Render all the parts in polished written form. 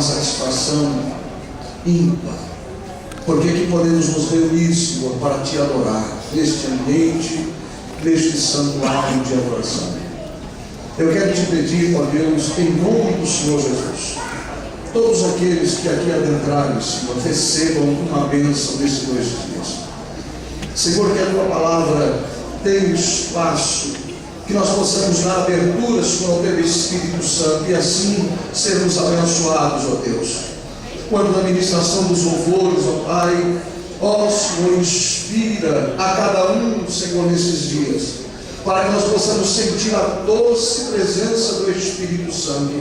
satisfação ímpar, porque aqui podemos nos reunir, Senhor, para Te adorar, neste ambiente, neste santuário de adoração. Eu quero Te pedir, ó Deus, em nome do Senhor Jesus, todos aqueles que aqui adentrarem, Senhor, recebam uma bênção nesses 2 dias. Senhor, que a Tua palavra tenha um espaço, que nós possamos dar abertura, Senhor, ao Teu Espírito Santo e assim sermos abençoados, ó Deus. Quando na ministração dos louvores, ó Pai, ó Senhor, inspira a cada um, Senhor, nesses dias, para que nós possamos sentir a doce presença do Espírito Santo.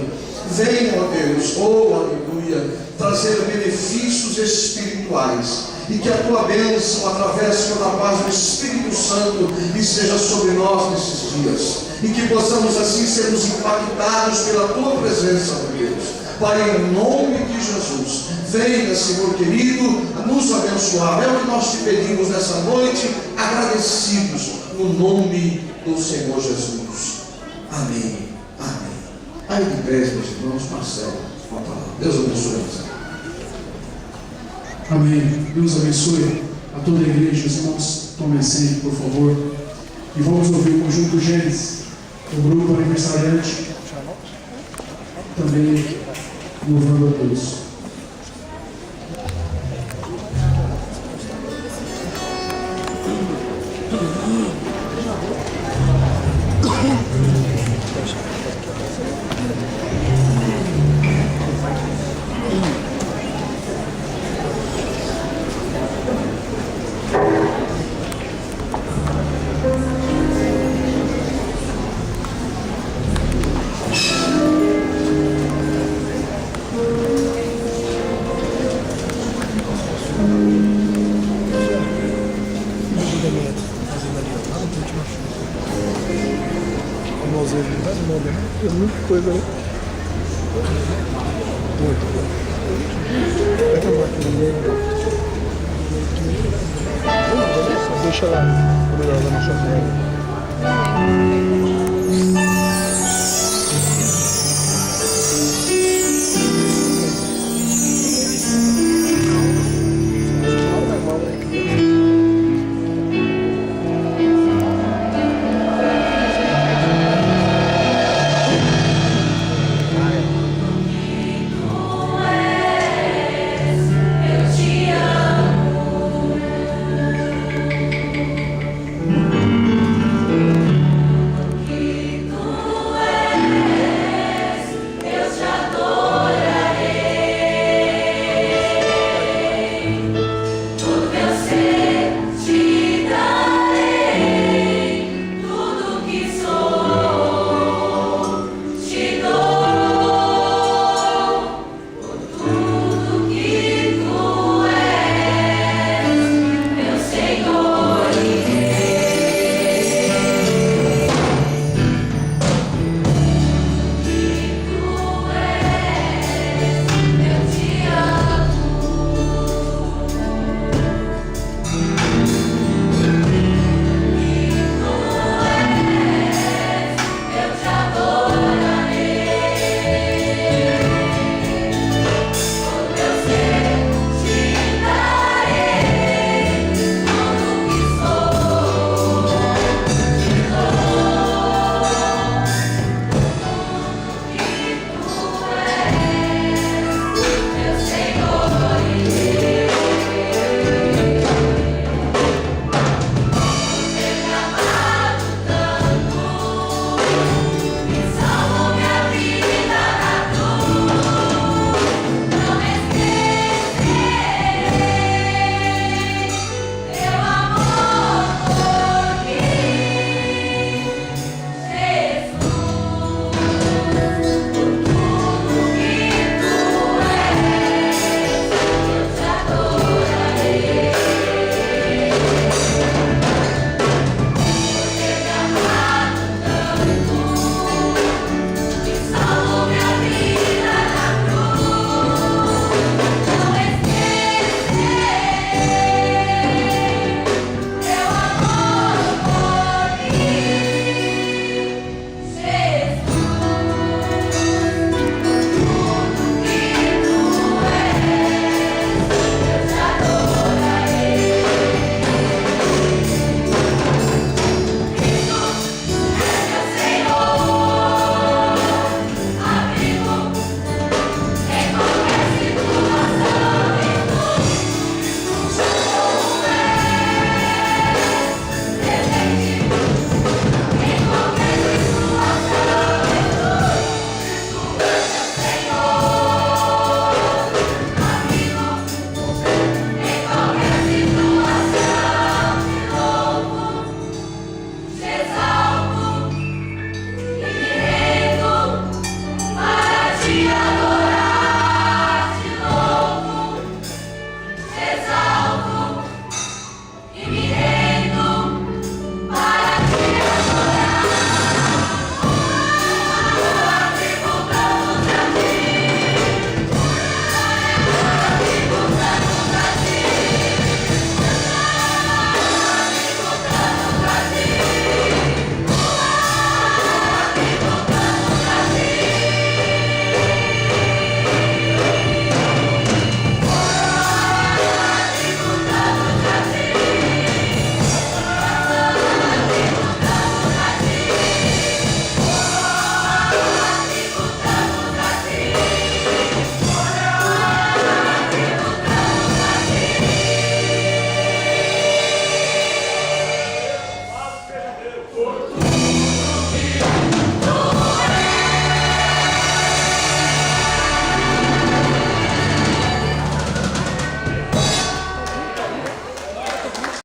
Venha, ó Deus, oh aleluia, trazer benefícios espirituais, e que a Tua bênção, através, Senhor, da paz do Espírito Santo, esteja sobre nós nesses dias, e que possamos assim sermos impactados pela Tua presença, ó Deus. Pai, em nome de Jesus, venha, Senhor querido, nos abençoar. É o que nós Te pedimos nessa noite, agradecidos, no nome do Senhor Jesus. Amém. Amém. Aí de pé, meus irmãos, Marcelo, com a palavra. Deus abençoe você. Amém. Deus abençoe a toda a igreja. Os irmãos, tomem assento, por favor. E vamos ouvir o conjunto Gênesis, o grupo aniversariante, também louvando a Deus. Coisa, né? Muito bom. Vai acabar aqui no meio. Deixa lá. Melhor lá na sua frente.